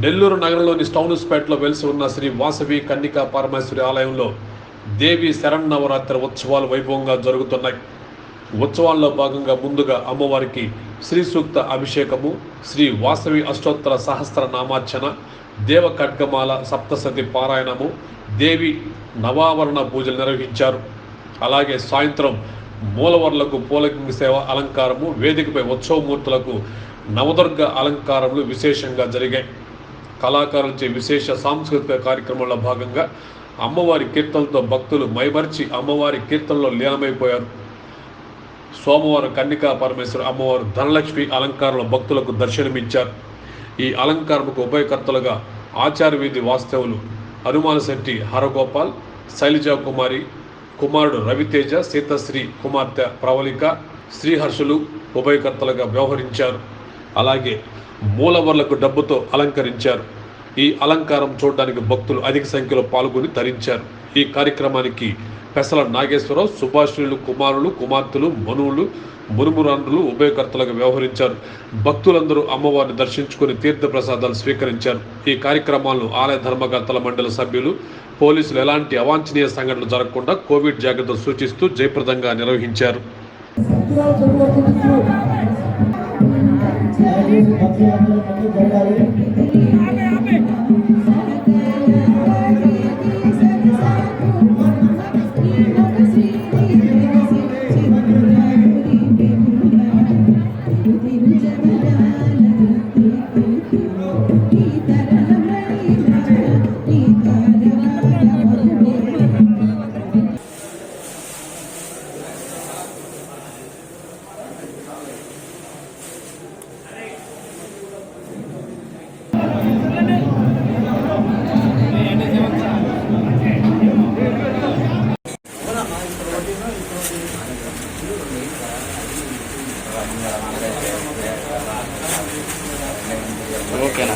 నెల్లూరు నగరంలోని స్టౌనుస్పేటలో వెలిసి ఉన్న శ్రీ వాసవి కన్నికా పరమేశ్వరి ఆలయంలో దేవి శరన్నవరాత్రి ఉత్సవాలు వైభవంగా జరుగుతున్నాయి. ఉత్సవాల్లో భాగంగా ముందుగా అమ్మవారికి శ్రీ సూక్త అభిషేకము, శ్రీ వాసవి అష్టోత్తర సహస్ర నామార్చన, దేవ ఖడ్గమాల సప్తసతి పారాయణము, దేవి నవావరణ పూజలు నిర్వహించారు. అలాగే సాయంత్రం మూలవర్లకు పూలకింగి సేవ అలంకారము, వేదికపై ఉత్సవమూర్తులకు నవదుర్గ అలంకారములు విశేషంగా జరిగాయి. కళాకారులచే విశేష సాంస్కృతిక కార్యక్రమంలో భాగంగా అమ్మవారి కీర్తనలతో భక్తులు మైమర్చి అమ్మవారి కీర్తనలో లీనమైపోయారు. సోమవారం కన్నికా పరమేశ్వరి అమ్మవారు ధనలక్ష్మి అలంకారంలో భక్తులకు దర్శనమిచ్చారు. ఈ అలంకారంకు ఉభయకర్తలుగా ఆచార్యవీధి వాస్తవులు హనుమానశెట్టి హరగోపాల్, శైలజా కుమారి కుమారుడు రవితేజ, సీతశ్రీ కుమార్తె ప్రవళిక, శ్రీహర్షులు ఉభయకర్తలుగా వ్యవహరించారు. అలాగే మూలవర్లకు డబ్బుతో అలంకరించారు. ఈ అలంకారం చూడడానికి భక్తులు అధిక సంఖ్యలో పాల్గొని తరించారు. ఈ కార్యక్రమానికి పెసల నాగేశ్వరరావు, సుభాషిణులు కుమారులు, కుమార్తెలు, మనువులు, మునుమురాండ్రులు ఉభయకర్తలుగా వ్యవహరించారు. భక్తులందరూ అమ్మవారిని దర్శించుకుని తీర్థప్రసాదాలు స్వీకరించారు. ఈ కార్యక్రమాలను ఆలయ ధర్మకర్తల మండలి సభ్యులు, పోలీసులు ఎలాంటి అవాంఛనీయ సంఘటనలు జరగకుండా కోవిడ్ జాగ్రత్తలు సూచిస్తూ జయప్రదంగా నిర్వహించారు. ఓకేనా.